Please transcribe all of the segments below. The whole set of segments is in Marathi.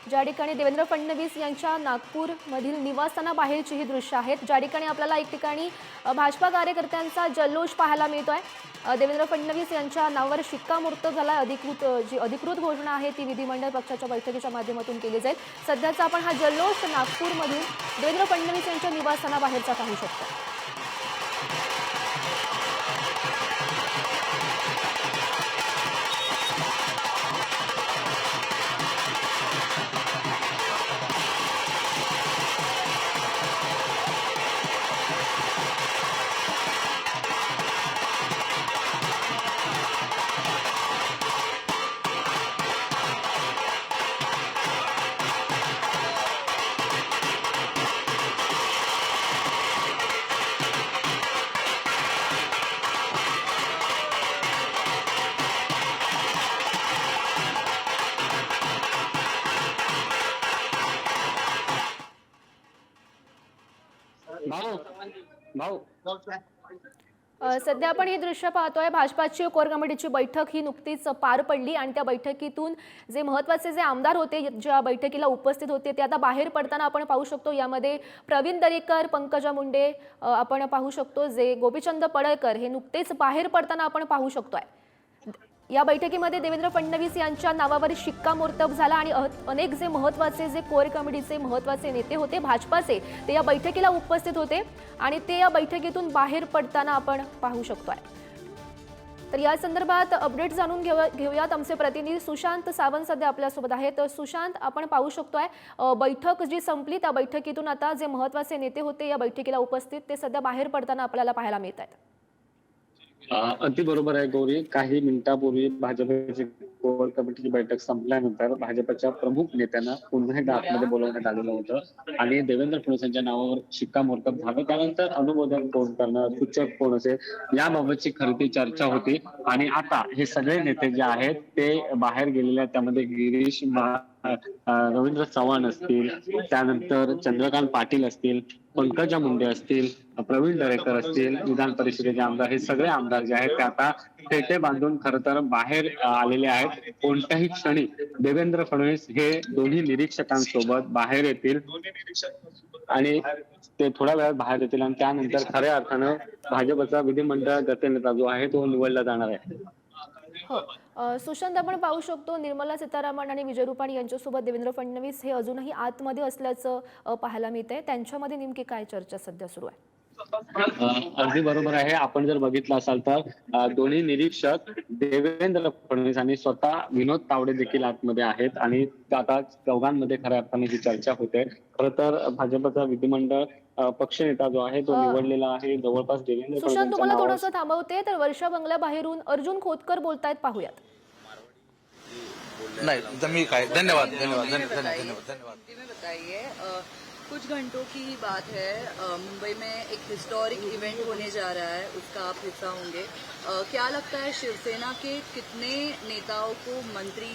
ज्या ठिकाणी देवेंद्र फडणवीस यांच्या नागपूरमधील निवासस्थानाबाहेरची ही दृश्य आहेत, ज्या ठिकाणी आपल्याला एक ठिकाणी भाजपा कार्यकर्त्यांचा जल्लोष पाहायला मिळतोय। देवेंद्र फडणवीस यांच्या नावावर शिक्कामोर्तब झाला। जी अधिकृत घोषणा आहे ती विधिमंडळ पक्षाच्या बैठकीच्या माध्यमातून केली जाईल। सध्याचा आपण हा जल्लोष नागपूरमधील देवेंद्र फडणवीस यांच्या निवासस्थानाबाहेरचा पाहू शकतो। सध्या आपण हे दृश्य पाहतोय। भाजपाची कोर कमिटीची बैठक ही नुकतीच पार पडली आणि त्या बैठकीतून जे महत्त्वाचे जे आमदार होते ज्या बैठकीला उपस्थित होते ते आता बाहेर पडताना आपण पाहू शकतो। यामध्ये प्रवीण दरेकर, पंकजा मुंडे आपण पाहू शकतो, जे गोपीचंद पडळकर हे नुकतेच बाहेर पडताना आपण पाहू शकतोय। या बैठकीमध्ये देवेंद्र फडणवीस यांच्या नावावर शिक्कामोर्तब झाला आणि अनेक जे महत्त्वाचे जे कोर कमिटीचे महत्त्वाचे नेते होते भाजपाचे ते या बैठकीला उपस्थित होते आणि ते या बैठकीतून बाहेर पडताना आपण पाहू शकतोय। तर या संदर्भात अपडेट जाणून घेऊयात। आमचे प्रतिनिधी सुशांत सावंत सध्या आपल्यासोबत आहेत। तर सुशांत, आपण पाहू शकतोय बैठक जी संपली त्या बैठकीतून आता जे महत्त्वाचे नेते होते या बैठकीला उपस्थित ते सध्या बाहेर पडताना आपल्याला पाहायला मिळत आहेत। अगदी बरोबर आहे गौरी। काही मिनिटांपूर्वी भाजपची कोर कमिटीची बैठक संपल्यानंतर भाजपच्या प्रमुख नेत्यांना पुन्हा एकदा आतमध्ये बोलवण्यात आलेलं होतं आणि देवेंद्र फडणवीस यांच्या नावावर शिक्कामोर्तब झालं। त्यानंतर अनुमोदन कोण करणार, सूचक कोण असेल याबाबतची खरी चर्चा होती आणि आता हे सगळे नेते जे आहेत ते बाहेर गेलेले आहेत। त्यामध्ये गिरीश रवींद्र चव्हाण असतील, त्यानंतर चंद्रकांत पाटील असतील, पंकजा मुंडे असतील, प्रवीण दरेकर असतील, विधान परिषदेचे आमदार, हे सगळे आमदार जे आहेत ते आता फेटे बांधून खरं तर बाहेर आलेले आहेत। कोणत्याही क्षणी देवेंद्र फडणवीस हे दोन्ही निरीक्षकांसोबत बाहेर येतील आणि ते थोड्या वेळात बाहेर येतील आणि त्यानंतर खऱ्या अर्थानं भाजपचा विधिमंडळ गटनेता जो आहे तो निवडला जाणार आहे। हो सुशांत, आपण पाहू शकतो निर्मला सीतारामन आणि विजय रुपाणी यांच्यासोबत देवेंद्र फडणवीस हे अजूनही आतमध्ये असल्याचं पाहायला मिळतंय। त्यांच्यामध्ये नेमकी काय चर्चा सध्या सुरू आहे? अगदी बरोबर आहे। आपण जर बघितलं असाल तर दोन्ही निरीक्षक देवेंद्र फडणवीस आणि स्वतः विनोद तावडे देखील आतमध्ये आहेत आणि आता चौघांमध्ये खऱ्या अर्थाने जी चर्चा होते। खरं तर भाजपचा विधिमंडळ पक्षनेता जो आहे तो निवडलेला आहे जवळपास देवेंद्र फडणवीस। सुशांत, तुम्हाला थोडंसं थांबवते तर वर्षा बंगल्याबाहेरून अर्जुन खोतकर बोलतायत, पाहूयात। नहीं जमी का धन्यवाद धन्यवाद धन्यवाद। बताइए कुछ घंटों की ही बात है, मुंबई में एक हिस्टोरिक इवेंट होने जा रहा है, उसका आप हिस्सा होंगे। क्या लगता है शिवसेना के कितने नेताओं को मंत्री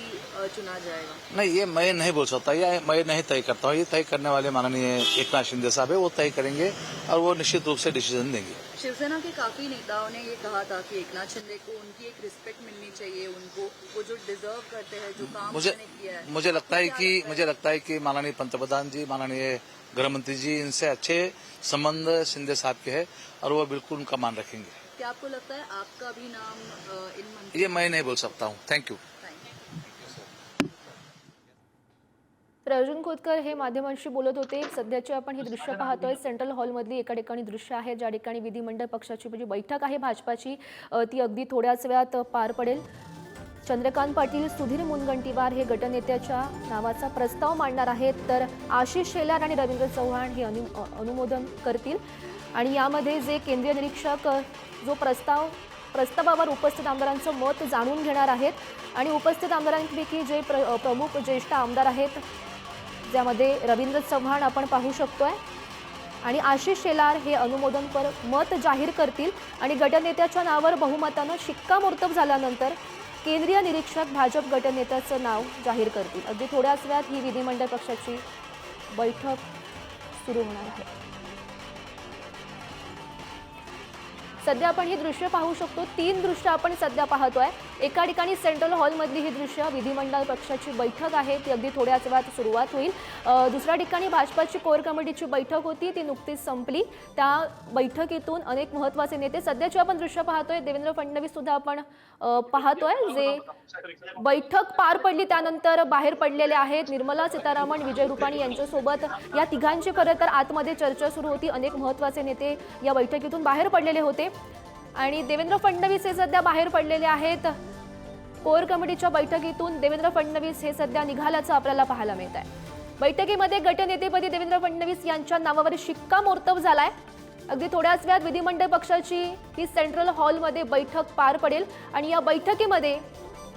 चुना जाएगा? नहीं, ये मैं नहीं बोल सकता, ये मैं नहीं तय करता हूँ। ये तय करने वाले माननीय एकनाथ शिंदे साहब है, वो तय करेंगे और वो निश्चित रूप से डिसीजन देंगे। शिवसेना के काफी नेताओं ने ये कहा था कि एकनाथ शिंदे को उनकी एक रिस्पेक्ट मिलनी चाहिए, उनको वो जो डिजर्व करते हैं, जो काम उन्होंने किया है। मुझे लगता है कि माननीय पंतप्रधान जी, माननीय गृहमंत्री जी, इनसे अच्छे संबंध शिंदे साहब के हैं और वो बिल्कुल उनका मान रखेंगे। क्या आपको लगता है आपका भी नाम इन मंत्री? ये मैं नहीं बोल सकता हूँ। Thank you. तर अर्जुन खोतकर हे माध्यमांशी बोलत होते। सध्याचे आपण ही दृश्य पाहतोय सेंट्रल हॉलमधली एका ठिकाणी दृश्य आहे, ज्या ठिकाणी विधिमंडळ पक्षाची जी बैठक आहे भाजपाची ती अगदी थोड्याच वेळात पार पडेल। चंद्रकांत पाटील, सुधीर मुनगंटीवार हे गटनेत्याच्या नावाचा प्रस्ताव मांडणार आहेत, तर आशिष शेलार आणि रवींद्र चव्हाण हे अनुमोदन करतील आणि यामध्ये जे केंद्रीय निरीक्षक जो प्रस्तावावर उपस्थित आमदारांचं मत जाणून घेणार आहेत आणि उपस्थित आमदारांपैकी जे प्रमुख ज्येष्ठ आमदार आहेत ज्यामध्ये रवींद्र चव्हाण आपण पाहू शकतोय आणि आशिष शेलार हे अनुमोदनपर मत जाहीर करतील आणि गटनेत्याच्या नावावर बहुमतानं शिक्कामोर्तब झाल्यानंतर केंद्रीय निरीक्षक भाजप गटनेत्याचं नाव जाहीर करतील। अगदी थोड्याच वेळात ही विधिमंडळ पक्षाची बैठक सुरू होणार आहे। सध्या आपण ही दृश्य पाहू शकतो, तीन दृश्य आपण सध्या पाहतोय। एका ठिकाणी सेंट्रल हॉलमधली ही दृश्य विधिमंडळ पक्षाची बैठक आहे ती अगदी थोड्याच वेळात सुरुवात होईल. दुसऱ्या ठिकाणी भाजपाची कोर कमिटीची बैठक होती ती नुकतीच संपली. त्या बैठकीतून अनेक महत्त्वाचे नेते सध्याची आपण दृश्य पाहतोय. देवेंद्र फडणवीस सुद्धा आपण पाहतोय जे बैठक पार पडली त्यानंतर बाहेर पडलेले आहेत. निर्मला सीतारामन, विजय रुपाणी यांच्यासोबत या तिघांची खरं तर आतमध्ये चर्चा सुरू होती. अनेक महत्त्वाचे नेते या बैठकीतून बाहेर पडलेले होते आणि देवेंद्र फडणवीस हे सध्या बाहेर पडलेले आहेत. कोर कमिटीच्या बैठकीतून देवेंद्र फडणवीस हे सध्या निघाल्याचं आपल्याला पाहायला मिळत आहे. बैठकीमध्ये गटनेतेपदी देवेंद्र फडणवीस यांच्या नावावर शिक्कामोर्तब झालाय. अगदी थोड्याच वेळात विधिमंडळ पक्षाची ही सेंट्रल हॉलमध्ये बैठक पार पडेल आणि या बैठकीमध्ये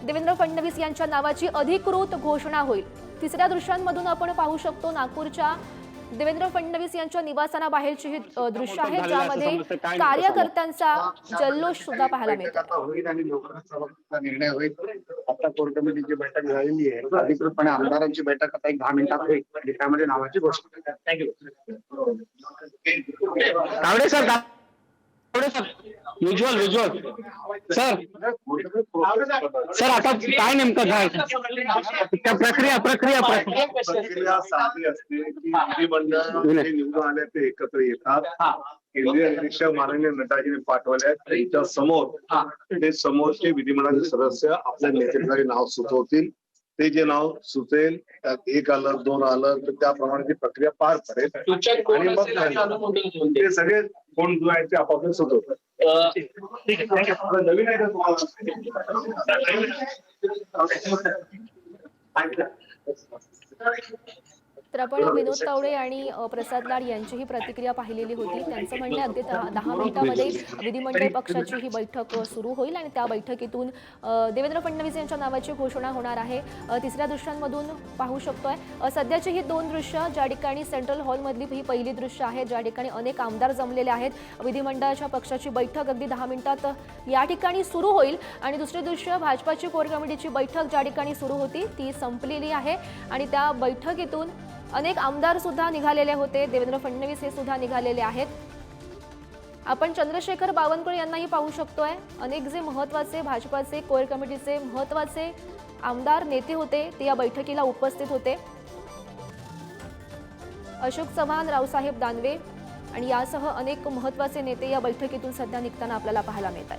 देवेंद्र फडणवीस यांच्या नावाची अधिकृत घोषणा होईल. तिसऱ्या दृश्यांमधून आपण पाहू शकतो नागपूरच्या देवेंद्र फडणवीस यांच्या निवासस्थानाबाहेरची ही दृश्य आहे ज्यामध्ये कार्यकर्त्यांचा जल्लोष सुद्धा पाहायला मिळतो. होईल आणि लवकरच सर्वपक्षाचा निर्णय होईल. आता कोर कमिटीची बैठक झालेली आहे. अधिकृतपणे आमदारांची बैठक आता एक 10 मिनिटात होईल आणि त्यामध्ये नावाची घोषणा. Thank you. Tawde sir, visual sir sir आता काय नेमकं काय प्रक्रिया साधी असते की विधिमंडळ जे निवडून आले ते एकत्र येतात. केंद्रीय निरीक्षक माननीय नड्डाजीने पाठवले त्यांच्या समोर ते समोरचे विधिमंडळाचे सदस्य आपल्या नेत्याचे नाव सुचवतील. ते जे नाव सुचेल त्यात 1 आलं 2 आलं तर त्याप्रमाणे ती प्रक्रिया पार पडेल आणि मग ते सगळे कोण जो आहे ते आपापले सुचवतात. नवीन आहे का तुम्हाला? तर आपण विनोद तावडे आणि प्रसाद लाड यांचीही प्रतिक्रिया पाहिलेली होती. त्यांचं म्हणणे अगदी 10 मिनिटांमध्ये विधिमंडळ पक्षाची ही बैठक सुरू होईल आणि त्या बैठकीतून देवेंद्र फडणवीस यांच्या नावाची घोषणा होणार आहे. तिसऱ्या दृश्यांमधून पाहू शकतोय सध्याची ही 2 दृश्य ज्या ठिकाणी सेंट्रल हॉलमधली ही पहिली दृश्य आहे ज्या ठिकाणी अनेक आमदार जमलेले आहेत. विधिमंडळाच्या पक्षाची बैठक अगदी 10 मिनिटात या ठिकाणी सुरू होईल आणि दुसरे दृश्य भाजपाची कोर कमिटीची बैठक ज्या ठिकाणी सुरू होती ती संपलेली आहे आणि त्या बैठकीतून अनेक आमदार सुद्धा निघालेले होते. देवेंद्र फडणवीस हे सुद्धा निघालेले आहेत. आपण चंद्रशेखर बावनकुळे यांनाही पाहू शकतोय. अनेक जे महत्त्वाचे भाजपाचे कोर कमिटीचे महत्त्वाचे आमदार नेते होते ते या बैठकीला उपस्थित होते. अशोक चव्हाण, रावसाहेब दानवे आणि यासह अनेक महत्त्वाचे नेते या बैठकीतून सध्या निघताना आपल्याला पाहायला मिळतात.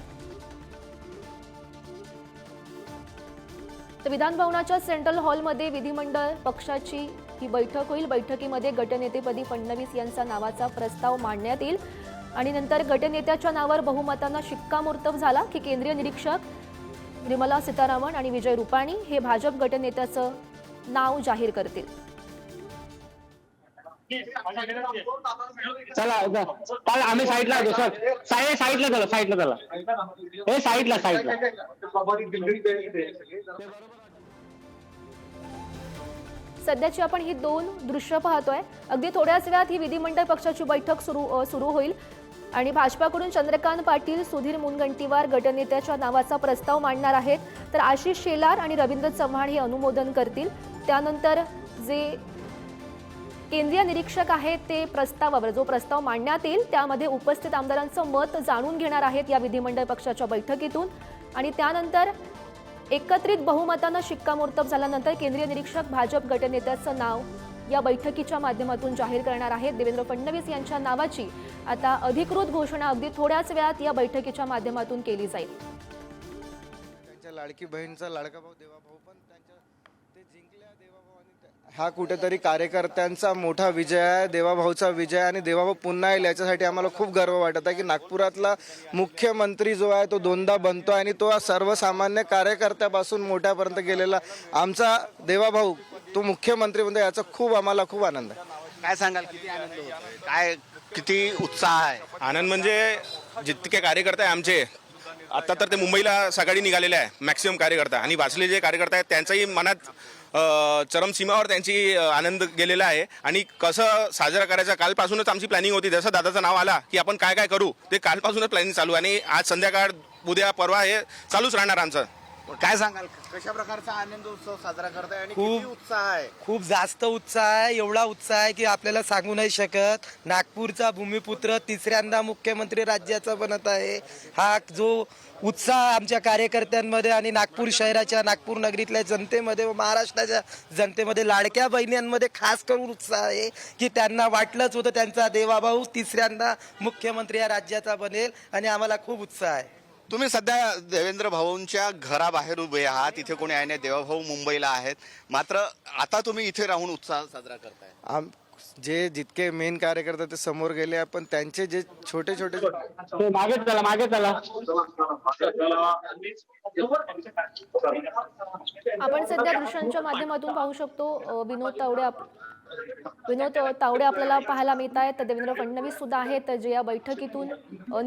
तर विधान भवनाच्या सेंट्रल हॉलमध्ये विधिमंडळ पक्षाची ही बैठक होईल. बैठकीमध्ये गटनेतेपदी फडणवीस यांचा नावाचा प्रस्ताव मांडण्यात येईल आणि नंतर गटनेत्याच्या नावावर बहुमतानं शिक्कामोर्तब झाला की केंद्रीय निरीक्षक निर्मला सीतारामन आणि विजय रुपाणी हे भाजप गटनेत्याचं नाव जाहीर करतील. चला आम्ही साईडला होतो सर. साईडला हे साईडला सध्याची आपण ही 2 दृश्य पाहतोय. अगदी थोड्याच वेळात ही विधिमंडळ पक्षाची बैठक सुरू होईल आणि भाजपाकडून चंद्रकांत पाटील, सुधीर मुनगंटीवार गटनेत्याच्या नावाचा प्रस्ताव मांडणार आहेत. तर आशिष शेलार आणि रवींद्र चव्हाण हे अनुमोदन करतील. त्यानंतर जे केंद्रीय निरीक्षक आहेत ते प्रस्तावावर जो प्रस्ताव मांडण्यात येईल त्यामध्ये उपस्थित आमदारांचं मत जाणून घेणार आहेत या विधिमंडळ पक्षाच्या बैठकीतून आणि त्यानंतर एकत्रित बहुमतानं शिक्कामोर्तब झाल्यानंतर केंद्रीय निरीक्षक भाजप गटनेत्याचं नाव या बैठकीच्या माध्यमातून जाहीर करणार आहेत. देवेंद्र फडणवीस यांच्या नावाची आता अधिकृत घोषणा अगदी थोड्याच वेळात या बैठकीच्या माध्यमातून केली जाईल. त्यांच्या लाडकी बहीणचा लाडका भाऊ देवाभाऊ पण ते जिंकल्या देवाभाऊ हा कुठेतरी कार्यकर्त्यांचा मोठा विजय आहे. देवाभाऊचा विजय आणि देवाभाऊ पुन्हा येईल याच्यासाठी आम्हाला खूप गर्व वाटत आहे की नागपुरातला मुख्यमंत्री जो आहे तो 2दा बनतो आणि तो सर्वसामान्य कार्यकर्त्यापासून मोठ्यापर्यंत गेलेला आमचा देवाभाऊ तो मुख्यमंत्री म्हणजे याचा आम्हाला खूप आनंद आहे. काय सांगाल किती आनंद होतोय? काय किती उत्साह आहे? आनंद म्हणजे जितके कार्यकर्ते आहे आमचे आता तर ते मुंबईला सकाळी निघालेले आहे मॅक्सिमम कार्यकर्ता आणि वाचलेले जे कार्यकर्ते आहेत त्यांच्याही मनात चरमसीमावर त्यांची आनंद गेलेला आहे आणि कसं साजरा करायचा कालपासूनच आमची प्लॅनिंग होती. जसं दादाचं नाव आला की आपण काय काय करू ते कालपासूनच प्लॅनिंग चालू आणि आज संध्याकाळ उद्या परवा हे चालूच राहणार आमचं. काय सांगाल कशा प्रकारचा आनंद उत्सव साजरा करताय आणि किती उत्साह आहे? खूप जास्त उत्साह आहे, एवढा उत्साह आहे की आपल्याला सांगू नाही शकत. नागपूरचा भूमिपुत्र तिसऱ्यांदा मुख्यमंत्री राज्याचा बनत आहे. हा जो उत्साह आमच्या कार्यकर्त्यांमध्ये आणि नागपूर शहराच्या, नागपूर नगरीतल्या जनतेमध्ये व महाराष्ट्राच्या जनतेमध्ये, लाडक्या बहिणींमध्ये खास करून उत्साह आहे की त्यांना वाटलंच होतं त्यांचा देवाभाऊ तिसऱ्यांदा मुख्यमंत्री या राज्याचा बनेल आणि आम्हाला खूप उत्साह आहे. तुम्ही सध्या देवेंद्र भाऊंच्या घराबाहेर उभे आहात. इथे कोणी आहे नाही, देवाभाऊ मुंबईला आहेत. मात्र आता तुम्ही इथे राहून उत्साह साजरा करताय. जे जितके मेन कार्यकर्ते ते समोर गेले, आपण त्यांचे जे छोटे छोटे मागे चला. आपण सध्या दृश्यांच्या माध्यमातून पाहू शकतो विनोद तावडे आपल्याला पाहायला मिळत आहेत. देवेंद्र फडणवीस सुद्धा आहेत जे या बैठकीतून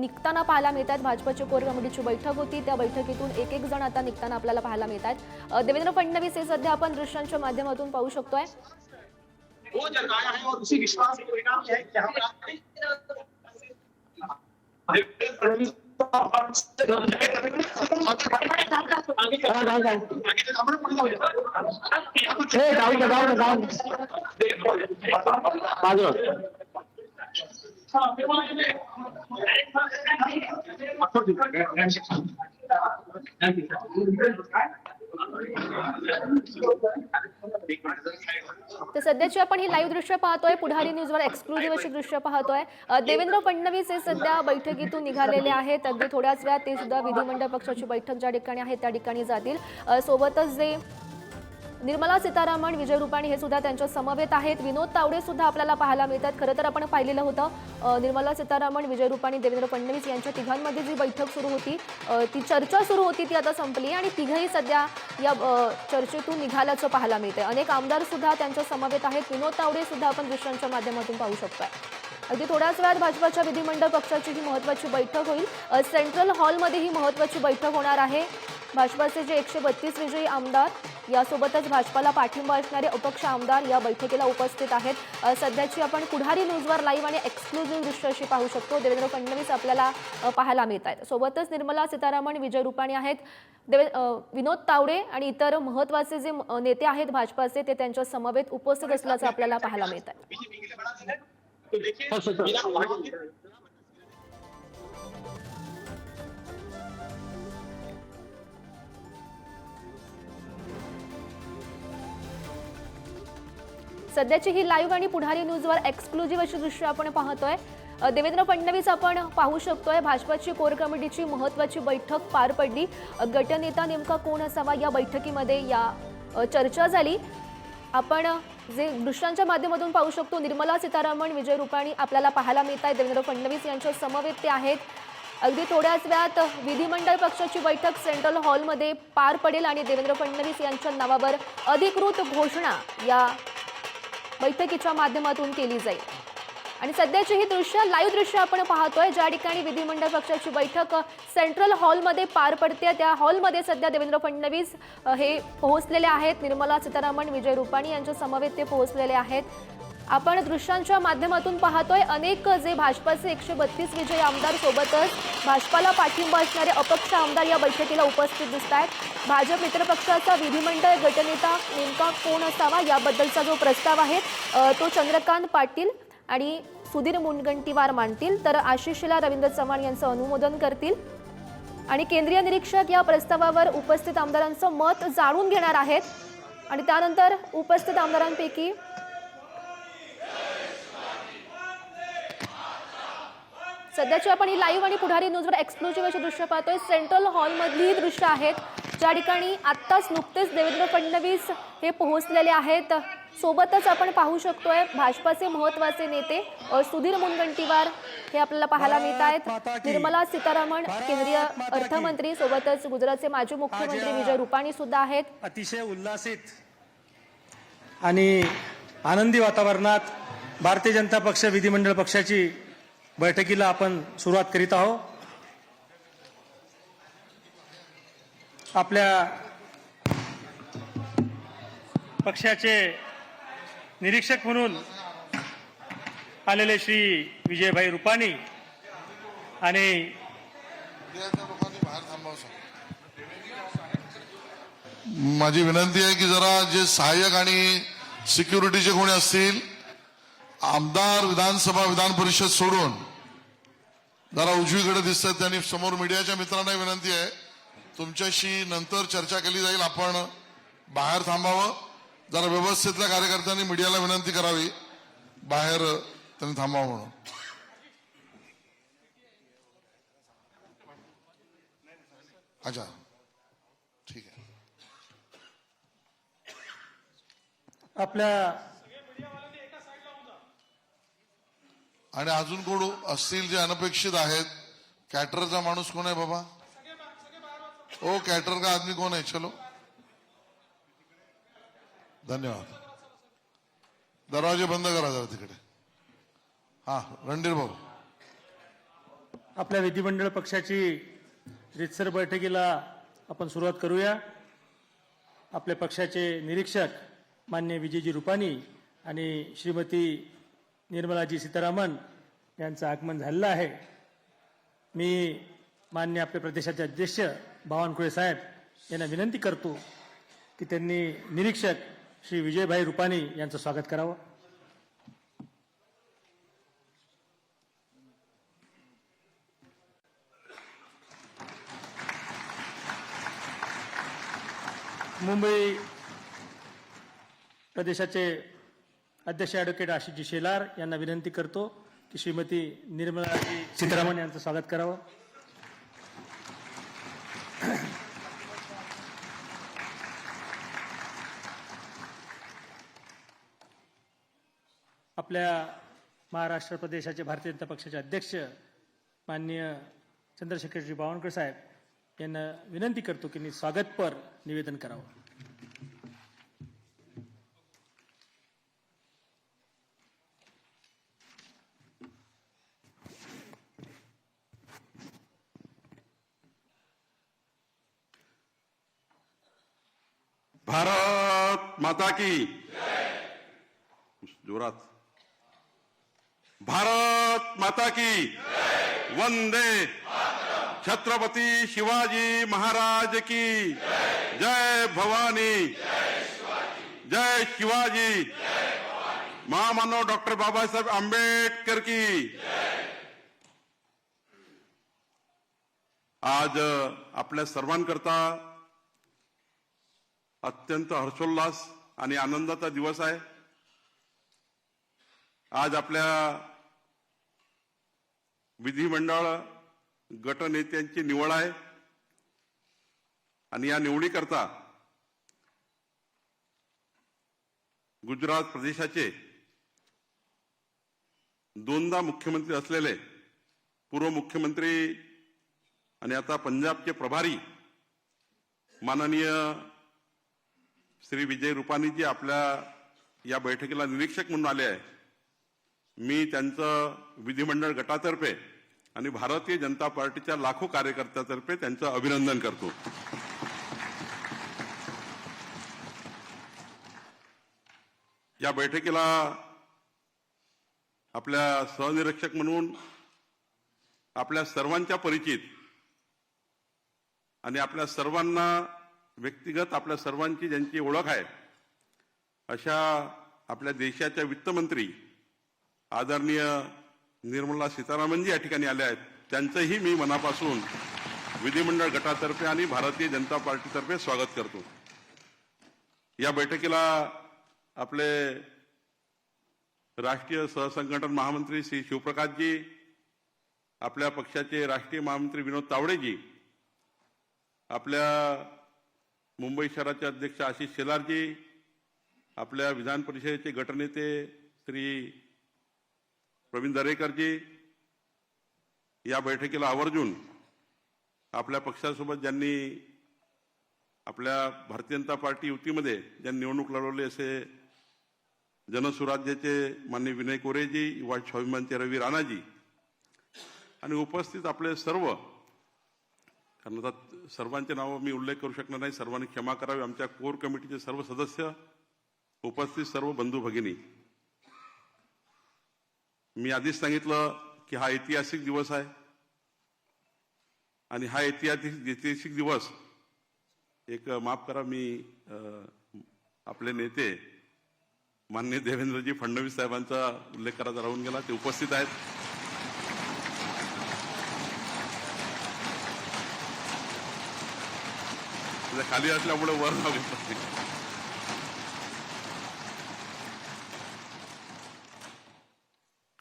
निघताना पाहायला मिळत आहेत. भाजपची कोर कमिटीची बैठक होती, त्या बैठकीतून एक जण आता निघताना आपल्याला पाहायला मिळत आहेत. देवेंद्र फडणवीस हे सध्या आपण दृश्यांच्या माध्यमातून पाहू शकतोय. वो जताया है और उसी विश्वास के परिणाम है कि हम तर सध्याची आपण ही लाईव्ह दृश्य पाहतोय, पुढारी न्यूजवर एक्सक्लुझिव्ह अशी दृश्य पाहतोय. देवेंद्र फडणवीस हे सध्या बैठकीतून निघालेले आहेत. अगदी थोड्याच वेळात ते सुद्धा विधिमंडळ पक्षाची बैठक ज्या ठिकाणी आहे त्या ठिकाणी जातील. सोबतच जे निर्मला सीतारामन, विजय रुपाणी हे सुद्धा त्यांच्या समवेत आहेत. विनोद तावडे सुद्धा आपल्याला पाहायला मिळतात. खरं तर आपण पाहिलेलं होतं निर्मला सीतारामन, विजय रुपाणी, देवेंद्र फडणवीस यांच्या तिघांमध्ये जी बैठक सुरू होती, ती चर्चा सुरू होती, ती आता संपली आणि तिघही सध्या या चर्चेतून निघाल्याचं पाहायला मिळते. अनेक आमदार सुद्धा त्यांच्या समवेत आहेत. विनोद तावडे सुद्धा आपण दृश्यांच्या माध्यमातून पाहू शकतोय. अगदी थोड्याच वेळात भाजपाच्या विधिमंडळ पक्षाची ही महत्त्वाची बैठक होईल. सेंट्रल हॉलमध्ये ही महत्त्वाची बैठक होणार आहे. भाजपाचे जे 132 विजयी आमदार, यासोबतच भाजपाला पाठिंबा असणारे अपक्ष आमदार या बैठकीला उपस्थित आहेत. सध्याची आपण पुढारी न्यूजवर लाईव्ह आणि एक्सक्लुझिव्ह दृश्य अशी पाहू शकतो. देवेंद्र फडणवीस आपल्याला पाहायला मिळत आहेत. सोबतच निर्मला सीतारामन, विजय रुपाणी आहेत. विनोद तावडे आणि इतर महत्त्वाचे जे नेते आहेत भाजपाचे, ते त्यांच्या समवेत उपस्थित असल्याचं आपल्याला पाहायला मिळत आहे. सध्याची ही लाईव्ह आणि पुढारी न्यूजवर एक्सक्लुझिव्ह अशी दृश्य आपण पाहतोय. देवेंद्र फडणवीस आपण पाहू शकतोय. भाजपाची कोर कमिटीची महत्त्वाची बैठक पार पडली. गटनेता नेमका कोण असावा या बैठकीमध्ये या चर्चा झाली. आपण जे दृश्यांच्या माध्यमातून पाहू शकतो, निर्मला सीतारामन, विजय रुपाणी आपल्याला पाहायला मिळत आहेत. देवेंद्र फडणवीस यांच्या समवेत ते आहेत. अगदी थोड्याच वेळात विधिमंडळ पक्षाची बैठक सेंट्रल हॉलमध्ये पार पडेल आणि देवेंद्र फडणवीस यांच्या नावावर अधिकृत घोषणा या बैठकीच्या माध्यमातून केली जाईल. आणि सध्याची ही दृश्य लाईव्ह दृश्य आपण पाहतोय, ज्या ठिकाणी विधिमंडळ पक्षाची बैठक सेंट्रल हॉलमध्ये पार पडते. त्या हॉलमध्ये सध्या देवेंद्र फडणवीस हे पोहोचलेले आहेत. निर्मला सीतारामन, विजय रुपाणी यांच्या समवेत ते पोहोचलेले आहेत. आपण दृश्यांच्या माध्यमातून पाहतोय अनेक जे भाजपाचे 132 विजयी आमदार, सोबतच भाजपाला पाठिंबा असणारे अपक्ष आमदार या बैठकीला उपस्थित दिसत आहेत. भाजप मित्रपक्षाचा विधिमंडळ गटनेता नेमका कोण असावा याबद्दलचा जो प्रस्ताव आहे तो चंद्रकांत पाटील आणि सुधीर मुनगंटीवार मांडतील, तर आशिषला रवींद्र चव्हाण यांचं अनुमोदन करतील आणि केंद्रीय निरीक्षक या प्रस्तावावर उपस्थित आमदारांचं मत जाणून घेणार आहेत. आणि त्यानंतर उपस्थित आमदारांपैकी सध्याची आपण ही लाईव्ह आणि पुढारी न्यूजवर एक्सक्लुझिव्ह अशी दृश्य पाहतोय. सेंट्रल हॉलमधली ही दृश्य आहेत, ज्या ठिकाणी आत्ताच नुकतेच देवेंद्र फडणवीस हे पोहोचलेले आहेत. सोबतच आपण पाहू शकतोय भाजपाचे महत्त्वाचे नेते सुधीर मुनगंटीवार हे आपल्याला पाहायला मिळत आहेत. निर्मला सीतारामन, केंद्रीय अर्थमंत्री, सोबतच गुजरातचे माजी मुख्यमंत्री विजय रुपाणी सुद्धा आहेत. अतिशय उल्हासित आणि आनंदी वातावरणात भारतीय जनता पक्ष विधिमंडळ पक्षाची बैठकीला आपण सुरुवात करीत आहोत. आपल्या पक्षाचे निरीक्षक म्हणून आलेले श्री विजयभाई रुपाणी आणि माझी विनंती आहे की जरा जे सहाय्यक आणि सिक्युरिटीचे कोणी असतील, आमदार विधानसभा विधान परिषद सोडून जरा उजवीकडे दिसतात त्यांनी समोर मीडियाच्या मित्रांना विनंती आहे, तुमच्याशी नंतर चर्चा केली जाईल, आपण बाहेर थांबावं. जरा व्यवस्थितल्या कार्यकर्त्यांनी मीडियाला विनंती करावी बाहेर त्यांनी थांबावं म्हणून. अच्छा, ठीक आहे. आपल्या आणि अजून कोण असतील जे अनपेक्षित आहेत? कॅटरचा माणूस कोण आहे बाबा? ओ कॅटर का आदमी कौन है? चलो, धन्यवाद. दरवाजे बंद करा जरा तिकडे. हा, रणधीर भाऊ. आपल्या विधिमंडळ पक्षाची रितसर बैठकीला आपण सुरुवात करूया. आपल्या पक्षाचे निरीक्षक मान्य विजयजी रुपानी आणि श्रीमती निर्मलाजी सीतारामन यांचं आगमन झालेलं आहे. मी मान्य आपल्या प्रदेशाचे अध्यक्ष बावनकुळे साहेब यांना विनंती करतो की त्यांनी निरीक्षक श्री विजयभाई रुपानी यांचं स्वागत करावं. मुंबई प्रदेशाचे अध्यक्ष ॲडव्होकेट आशिषजी शेलार यांना विनंती करतो की श्रीमती निर्मलाजी सीतारामन यांचं स्वागत करावं. आपल्या महाराष्ट्र प्रदेशाचे भारतीय जनता पक्षाचे अध्यक्ष माननीय चंद्रशेखरजी बावनकुळे साहेब यांना विनंती करतो की स्वागतपर निवेदन करावं. भारत माता की जोरात. भारत माता की वंदे. छत्रपती शिवाजी महाराज की जय. भवानी जय. शिवाजी. महामानव डॉक्टर बाबासाहेब आंबेडकर की. आज आपल्या सर्वांकरता अत्यंत हर्षोल्लास आणि आनंदाचा दिवस आहे. आज आपल्या विधिमंडळ गटनेत्यांची निवड आहे आणि या निवडीकरता गुजरात प्रदेशाचे दोनदा मुख्यमंत्री असलेले पूर्व मुख्यमंत्री आणि आता पंजाबचे प्रभारी माननीय श्री विजय रुपानीजी आपल्या या बैठकीला निरीक्षक म्हणून आले आहे. मी त्यांचं विधिमंडळ गटातर्फे आणि भारतीय जनता पार्टीच्या लाखो कार्यकर्त्यातर्फे त्यांचं अभिनंदन करतो. या बैठकीला आपल्या सहनिरीक्षक म्हणून आपल्या सर्वांच्या परिचित आणि आपल्या सर्वांना व्यक्तिगत आपल्या सर्वांची ज्यांची ओळख आहे अशा आपल्या देशाच्या वित्तमंत्री आदरणीय निर्मला सीतारामनजी या ठिकाणी आले आहेत. त्यांचंही मी मनापासून विधिमंडळ गटातर्फे आणि भारतीय जनता पार्टीतर्फे स्वागत करतो. या बैठकीला आपले राष्ट्रीय सहसंघटन महामंत्री श्री शिवप्रकाशजी, आपल्या पक्षाचे राष्ट्रीय महामंत्री विनोद तावडेजी, आपल्या मुंबई शहराचे अध्यक्ष आशिष शेलारजी, आपल्या विधान परिषदेचे गटनेते श्री प्रवीण दरेकरजी, या बैठकीला आवर्जून आपल्या पक्षासोबत ज्यांनी आपल्या भारतीय जनता पार्टी युतीमध्ये ज्यांनी निवडणूक लढवली असे जनसुराज्याचे माननीय विनय कोरेजी, युवा स्वाभिमानचे रवी राणाजी आणि उपस्थित आपले सर्व, कारण आता सर्वांचे नावं मी उल्लेख करू शकणार नाही, सर्वांनी क्षमा करावी, आमच्या कोर कमिटीचे सर्व सदस्य, उपस्थित सर्व बंधू भगिनी. मी आधीच सांगितलं की हा ऐतिहासिक दिवस आहे आणि हा ऐतिहासिक दिवस एक माफ करा, मी आपले नेते माननीय देवेंद्रजी फडणवीस साहेबांचा उल्लेख करायचा राहून गेला. ते उपस्थित आहेत. खाली असल्यामुळे वर नाव घेतलं.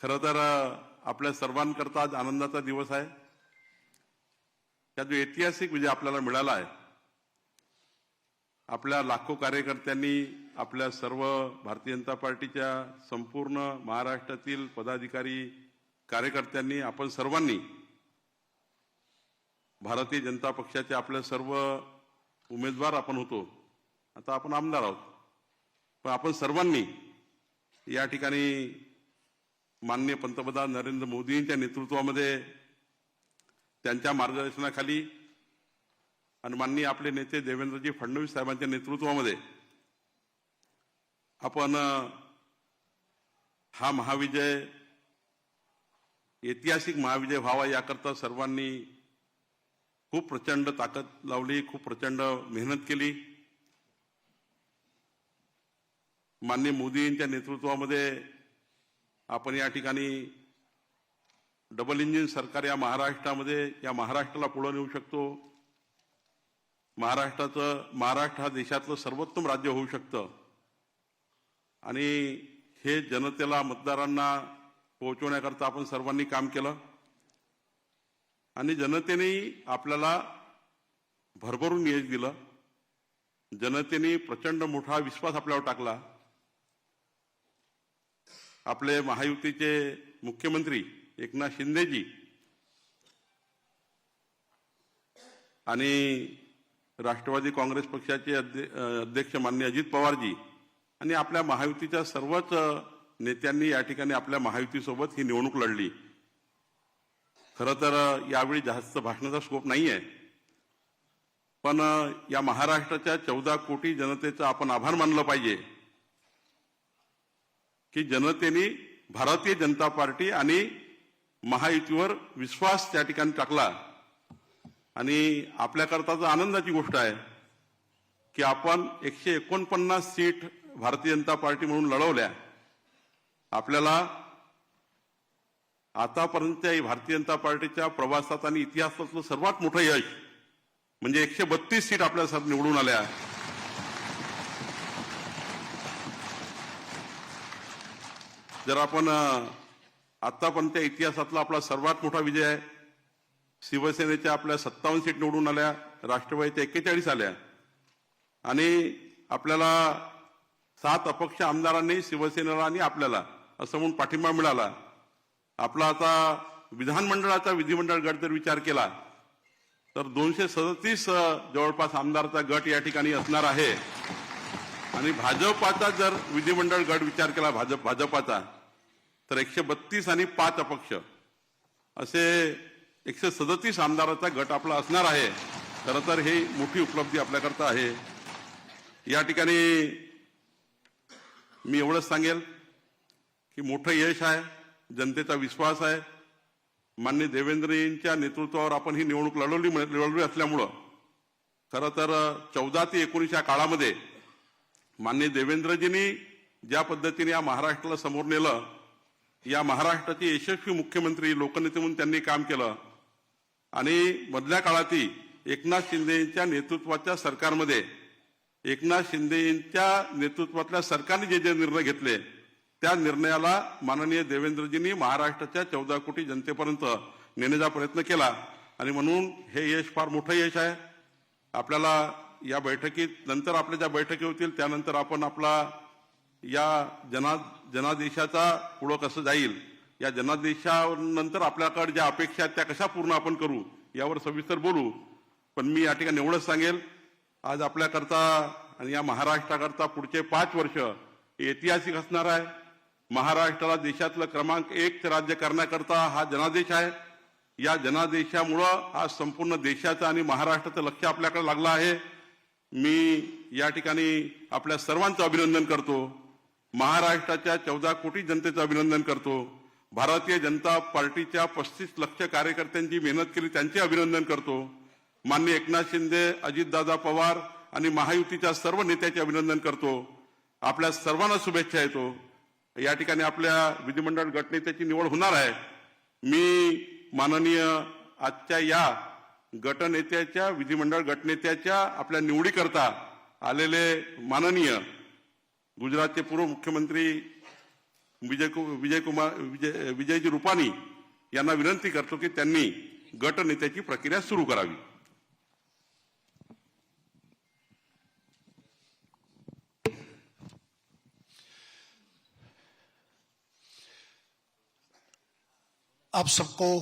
खरं तर आपल्या सर्वांकरता आज आनंदाचा दिवस आहे. त्या जो ऐतिहासिक विजय आपल्याला मिळाला आहे, आपल्या लाखो कार्यकर्त्यांनी, आपल्या सर्व भारतीय जनता पार्टीच्या संपूर्ण महाराष्ट्रातील पदाधिकारी कार्यकर्त्यांनी, आपण सर्वांनी भारतीय जनता पक्षाचे आपले सर्व उमेदवार आपण होतो, आता आपण आमदार आहोत, पण आपण सर्वांनी या ठिकाणी माननीय पंतप्रधान नरेंद्र मोदींच्या नेतृत्वामध्ये, त्यांच्या मार्गदर्शनाखाली आणि माननीय आपले नेते देवेंद्रजी फडणवीस साहेबांच्या नेतृत्वामध्ये आपण हा महाविजय, ऐतिहासिक महाविजय व्हावा याकरता सर्वांनी खूप प्रचंड ताकद लावली, खूप प्रचंड मेहनत केली. माननीय मोदींच्या नेतृत्वामध्ये आपण या ठिकाणी डबल इंजिन सरकार या महाराष्ट्राला पुढे नेऊ शकतो. महाराष्ट्र हा देशातलं सर्वोत्तम राज्य होऊ शकतं. आणि हे जनतेला, मतदारांना पोहोचवण्याकरता आपण सर्वांनी काम केलं आणि जनतेने आपल्याला भरभरून यश दिलं. जनतेने प्रचंड मोठा विश्वास आपल्यावर टाकला. आपले महायुतीचे मुख्यमंत्री एकनाथ शिंदेजी आणि राष्ट्रवादी काँग्रेस पक्षाचे अध्यक्ष माननीय अजित पवारजी आणि आपल्या महायुतीच्या सर्वच नेत्यांनी या ठिकाणी आपल्या महायुतीसोबत ही निवडणूक लढली. खरं तर यावेळी जास्त भाषणाचा स्कोप नाही आहे, पण या महाराष्ट्राच्या 14 कोटी जनतेचं आपण आभार मानलं पाहिजे की जनतेने भारतीय जनता पार्टी आणि महायुतीवर विश्वास त्या ठिकाणी टाकला. आणि आपल्याकरता आनंदाची गोष्ट आहे की आपण 149 सीट भारतीय जनता पार्टी म्हणून लढवल्या. आपल्याला आतापर्यंत भारतीय जनता पार्टीच्या प्रवासात आणि इतिहासातलं सर्वात मोठं यश म्हणजे 132 सीट आपल्यासाठी निवडून आल्या. जर आपण आतापर्यंत इतिहासातला आपला सर्वात मोठा विजय आहे. शिवसेनेच्या आपल्या 57 सीट निवडून आल्या, राष्ट्रवादीच्या 41 आल्या आणि आपल्याला 7 अपक्ष आमदारांनी शिवसेनेला आणि आपल्याला असं म्हणून पाठिंबा मिळाला. आपला आता विधिमंडळ गट जर विचार केला तर 237 जवळपास आमदाराचा गट या ठिकाणी असणार आहे. आणि भाजपाचा जर विधिमंडळ गट विचार केला भाजपाचा तर 132 आणि 5 अपक्ष असे 137 आमदाराचा गट आपला असणार आहे. खरं तर ही मोठी उपलब्धी आपल्याकरता आहे. या ठिकाणी मी एवढंच सांगेल की मोठं यश आहे, जनतेचा विश्वास आहे. माननीय देवेंद्रजींच्या नेतृत्वावर आपण ही निवडणूक लढवली असल्यामुळं खरं तर 14 ते 19 या काळामध्ये माननीय देवेंद्रजींनी ज्या पद्धतीने या महाराष्ट्राला समोर नेलं, या महाराष्ट्राचे यशस्वी मुख्यमंत्री, लोकनेते म्हणून त्यांनी काम केलं. आणि मधल्या काळातही एकनाथ शिंदेच्या नेतृत्वाच्या सरकारमध्ये, एकनाथ शिंदेच्या नेतृत्वातल्या सरकारने जे निर्णय घेतले त्या निर्णयाला माननीय देवेंद्रजींनी महाराष्ट्राच्या 14 कोटी जनतेपर्यंत नेण्याचा प्रयत्न केला. आणि म्हणून हे यश फार मोठं यश आहे. आपल्याला या बैठकीत नंतर आपल्या ज्या बैठकी होतील त्यानंतर आपण आपला या जनादेशाचा पुढं कसं जाईल, या जनादेशानंतर आपल्याकडे ज्या अपेक्षा आहेत त्या कशा पूर्ण आपण करू यावर सविस्तर बोलू. पण मी या ठिकाणी एवढंच सांगेल, आज आपल्याकरता आणि या महाराष्ट्राकरता पुढचे 5 वर्ष ऐतिहासिक असणार आहे. महाराष्ट्राला देशातलं क्रमांक 1 राज्य करण्याकरता हा जनादेश आहे. या जनादेशामुळं आज संपूर्ण देशाचं आणि महाराष्ट्राचं लक्ष आपल्याकडे लागलं आहे. मी या ठिकाणी आपल्या सर्वांचं अभिनंदन करतो. महाराष्ट्राच्या 14 कोटी जनतेचं अभिनंदन करतो. भारतीय जनता पार्टीच्या 35 लाख कार्यकर्त्यांची मेहनत केली त्यांचे अभिनंदन करतो. माननीय एकनाथ शिंदे, अजितदादा पवार आणि महायुतीच्या सर्व नेत्याचे अभिनंदन करतो. आपल्या सर्वांना शुभेच्छा देतो. या ठिकाणी आपल्या विधिमंडळ गटनेत्याची निवड होणार आहे. मी माननीय आजच्या या गटनेत्याच्या विधिमंडळ गटनेत्याच्या आपल्या निवडीकरता आलेले माननीय गुजरातचे पूर्व मुख्यमंत्री विजयजी रुपानी यांना विनंती करतो की त्यांनी गटनेत्याची प्रक्रिया सुरू करावी. आप सबको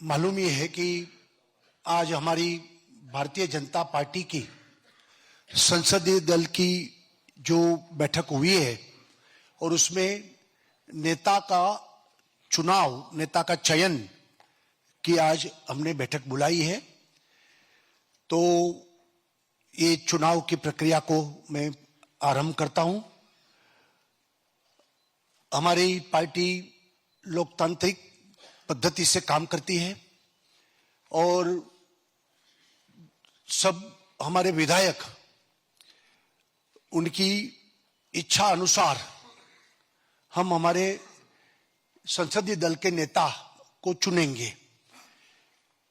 मालूम ही है कि आज हमारी भारतीय जनता पार्टी की संसदीय दल की जो बैठक हुई है और उसमें नेता का चुनाव, नेता का चयन की आज हमने बैठक बुलाई है. तो ये चुनाव की प्रक्रिया को मैं आरंभ करता हूं. हमारी पार्टी लोकतांत्रिक पद्धति से काम करती है और सब हमारे विधायक उनकी इच्छा अनुसार हम हमारे संसदीय दल के नेता को चुनेंगे.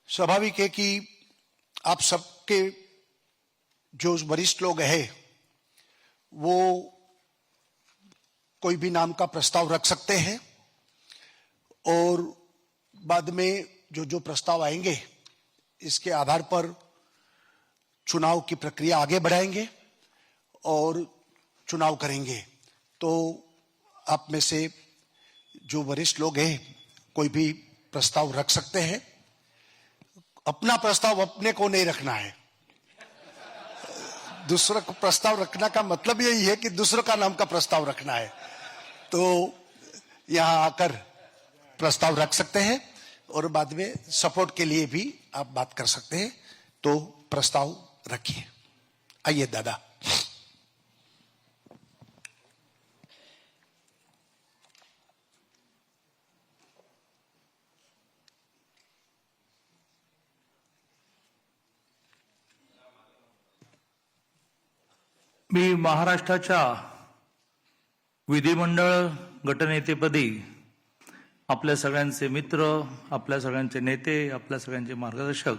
स्वाभाविक है कि आप सबके जो वरिष्ठ लोग हैं वो कोई भी नाम का प्रस्ताव रख सकते हैं और बाद में जो जो प्रस्ताव आएंगे इसके आधार पर चुनाव की प्रक्रिया आगे बढ़ाएंगे और चुनाव करेंगे. तो आप में से जो वरिष्ठ लोग हैं कोई भी प्रस्ताव रख सकते हैं. अपना प्रस्ताव अपने को नहीं रखना है. दूसरा को प्रस्ताव रखने का मतलब यही है कि दूसरों का नाम का प्रस्ताव रखना है. तो यहां आकर प्रस्ताव रख सकते हैं और बाद में सपोर्ट के लिए भी आप बात कर सकते हैं. तो प्रस्ताव रखिए. आइए दादा. मी महाराष्ट्राच्या विधिमंडळ गटनेतेपदी आपल्या सगळ्यांचे मित्र, आपल्या सगळ्यांचे नेते, आपल्या सगळ्यांचे मार्गदर्शक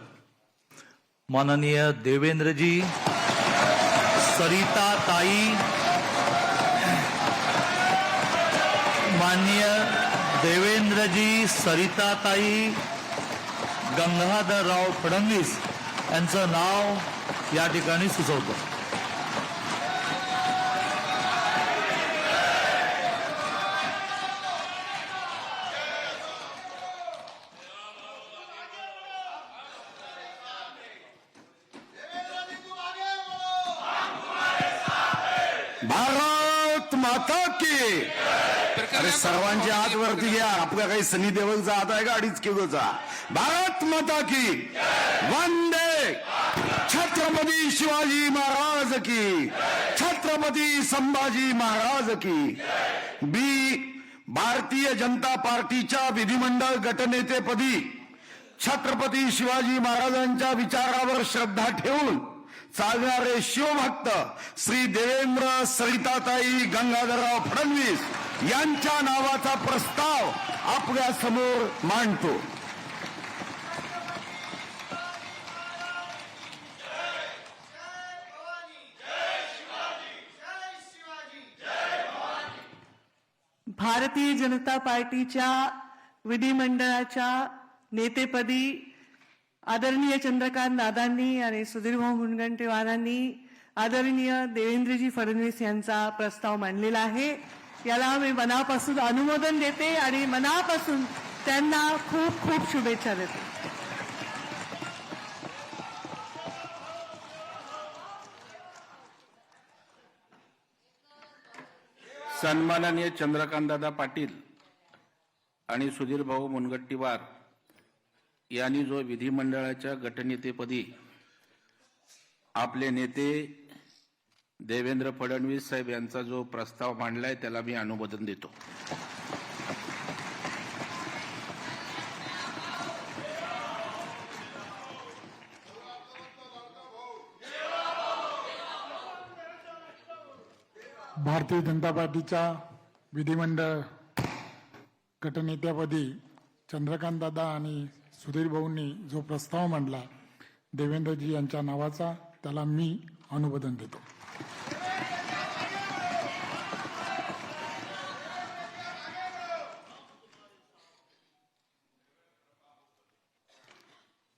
माननीय देवेंद्रजी, सरिताताई, माननीय देवेंद्रजी, सरिताताई, गंगाधरराव फडणवीस यांचं नाव या ठिकाणी सुचवतो. भारत माता की. अरे सर्वांचे हात वरती घ्या. आपल्या काही सनी देवलचा हात आहे का 2.5 किलोचा. भारत माता की. वंदे छत्रपती शिवाजी महाराज की. छत्रपती संभाजी महाराज की. भारतीय जनता पार्टीच्या विधिमंडळ गटनेतेपदी छत्रपती शिवाजी महाराजांच्या विचारावर श्रद्धा ठेवून चालणारे शिवभक्त श्री देवेंद्र सरिताताई गंगाधरराव फडणवीस यांच्या नावाचा प्रस्ताव आपल्या समोर मांडतो. भारतीय जनता पार्टीच्या विधिमंडळाच्या नेतेपदी आदरणीय चंद्रकांत दादांनी आणि सुधीरभाऊ मुनगंटीवारांनी आदरणीय देवेंद्रजी फडणवीस यांचा प्रस्ताव मांडलेला आहे. याला मी मनापासून अनुमोदन देते आणि मनापासून त्यांना खूप खूप शुभेच्छा देते. सन्माननीय चंद्रकांतदादा पाटील आणि सुधीरभाऊ मुनगंटीवार यांनी जो विधिमंडळाच्या गटनेतेपदी आपले नेते देवेंद्र फडणवीस साहेब यांचा जो प्रस्ताव मांडलाय त्याला मी अनुमोदन देतो. भारतीय जनता पार्टीच्या विधिमंडळ गटनेत्यापदी चंद्रकांत दादा आणि सुधीर भाऊंनी जो प्रस्ताव मांडला देवेंद्रजी यांच्या नावाचा, त्याला मी अनुमोदन देतो.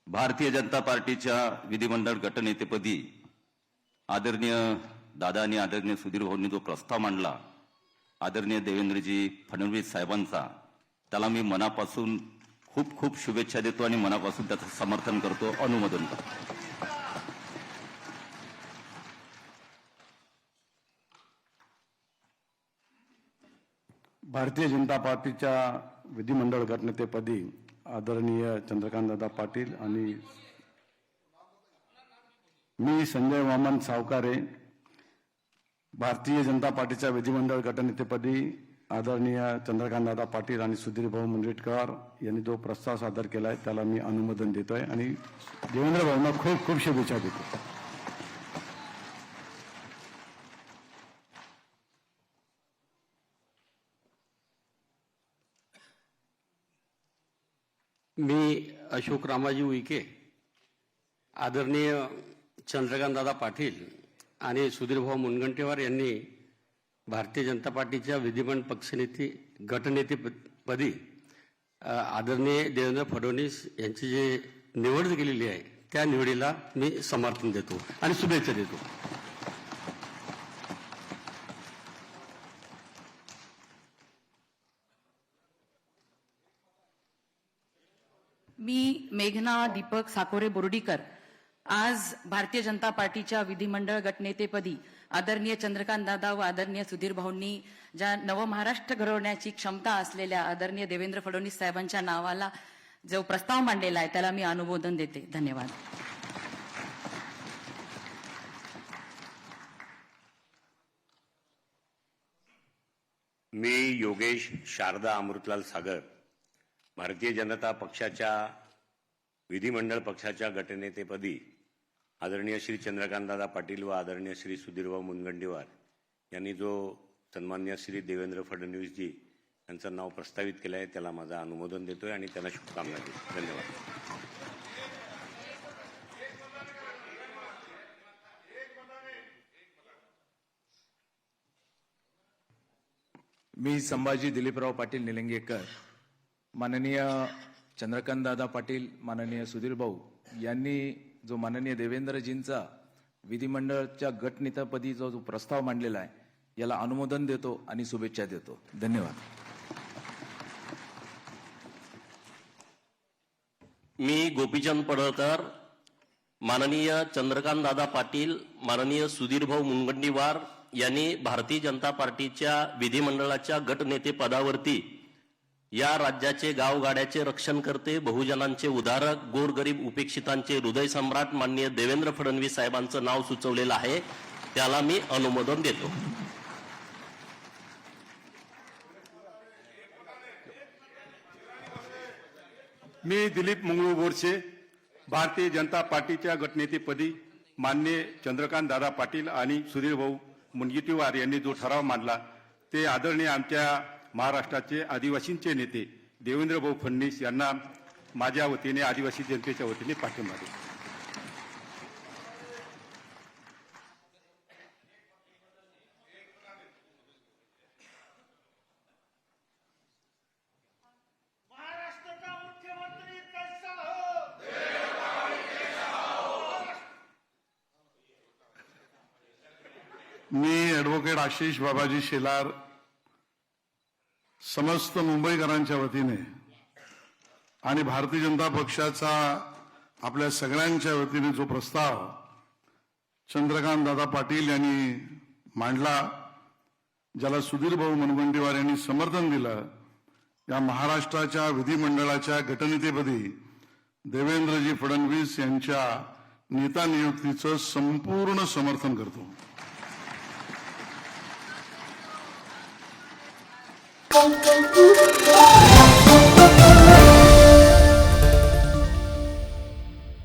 भारतीय जनता पार्टीच्या विधिमंडळ गटनेतेपदी आदरणीय दादा आणि आदरणीय सुधीर भाऊंनी जो प्रस्ताव मांडला आदरणीय देवेंद्रजी फडणवीस साहेबांचा, त्याला मी मनापासून खूप खूप शुभेच्छा देतो आणि मनापासून त्याचं समर्थन करतो, अनुमोदन करतो. भारतीय जनता पार्टीच्या विधिमंडळ गटनेतेपदी आदरणीय चंद्रकांतदादा पाटील आणि मी संजय वामन सावकारे, भारतीय जनता पार्टीच्या विधिमंडळ गटनेतेपदी आदरणीय चंद्रकांतदादा पाटील आणि सुधीर भाऊ मुनगंटीवार यांनी जो प्रस्ताव सादर केला आहे त्याला मी अनुमोदन देतोय आणि देवेंद्र भाऊंना खूप खूप शुभेच्छा देतो. मी अशोक रामाजी उईके, आदरणीय चंद्रकांतदादा पाटील आणि सुधीरभाऊ मुनगंटीवार यांनी भारतीय जनता पार्टीच्या विधिमंडळ पक्षनेते गटनेतेपदी आदरणीय देवेंद्र फडणवीस यांची जी निवड केलेली आहे त्या निवडीला मी समर्थन देतो आणि शुभेच्छा देतो. मी मेघना दीपक साकोरे बोर्डीकर आज भारतीय जनता पार्टीच्या विधिमंडळ गटनेतेपदी आदरणीय चंद्रकांत दादा व आदरणीय सुधीर भाऊंनी ज्या नवमहाराष्ट्र घडवण्याची क्षमता असलेल्या आदरणीय देवेंद्र फडणवीस साहेबांच्या नावाला जो प्रस्ताव मांडलेला आहे त्याला मी अनुमोदन देते. धन्यवाद. मी योगेश शारदा अमृतलाल सागर, भारतीय जनता पक्षाच्या विधिमंडळ पक्षाच्या गटनेतेपदी आदरणीय श्री चंद्रकांतदादा पाटील व आदरणीय श्री सुधीरभाऊ मुनगंटीवार यांनी जो सन्माननीय श्री देवेंद्र फडणवीसजी यांचं नाव प्रस्तावित केलं आहे त्याला माझं अनुमोदन देतोय आणि त्यांना शुभकामना देतो. धन्यवाद. मी संभाजी दिलीपराव पाटील निलंगेकर, माननीय चंद्रकांतदादा पाटील, माननीय सुधीर भाऊ यांनी जो माननीय देवेंद्रजींचा विधिमंडळाच्या गटनेतेपदी जो प्रस्ताव मांडलेला आहे याला अनुमोदन देतो आणि शुभेच्छा देतो. धन्यवाद. मी गोपीचंद पडळकर, माननीय चंद्रकांतदादा पाटील, माननीय सुधीरभाऊ मुनगंटीवार यांनी भारतीय जनता पार्टीच्या विधिमंडळाच्या गटनेते पदावरती या राज्याचे गावगाड्याचे रक्षण करते, बहुजनांचे उद्धारक, गोरगरीब उपेक्षितांचे हृदय सम्राट माननीय देवेंद्र फडणवीस साहेबांचं नाव सुचवलेलं आहे, त्याला मी अनुमोदन देतो. मी दिलीप मंगळू बोरसे, भारतीय जनता पार्टीच्या गटनेतेपदी माननीय चंद्रकांत दादा पाटील आणि सुधीर भाऊ मुनगंटीवार यांनी जो ठराव मांडला ते आदरणीय आमच्या महाराष्ट्राचे आदिवासींचे नेते देवेंद्र भाऊ फडणवीस यांना माझ्या वतीने आदिवासी जनतेच्या वतीने पाठिंबा देतो. मी ॲडव्होकेट आशिष बाबाजी शेलार, समस्त मुंबईकरांच्या वतीने आणि भारतीय जनता पक्षाचा आपल्या सगळ्यांच्या वतीने जो प्रस्ताव चंद्रकांत दादा पाटील यांनी मांडला, ज्याला सुधीर भाऊ मुनगंटीवार यांनी समर्थन दिलं, या महाराष्ट्राच्या विधिमंडळाच्या गटनेतेपदी देवेंद्रजी फडणवीस यांच्या नेता नियुक्तीचं संपूर्ण समर्थन करतो. Thank you.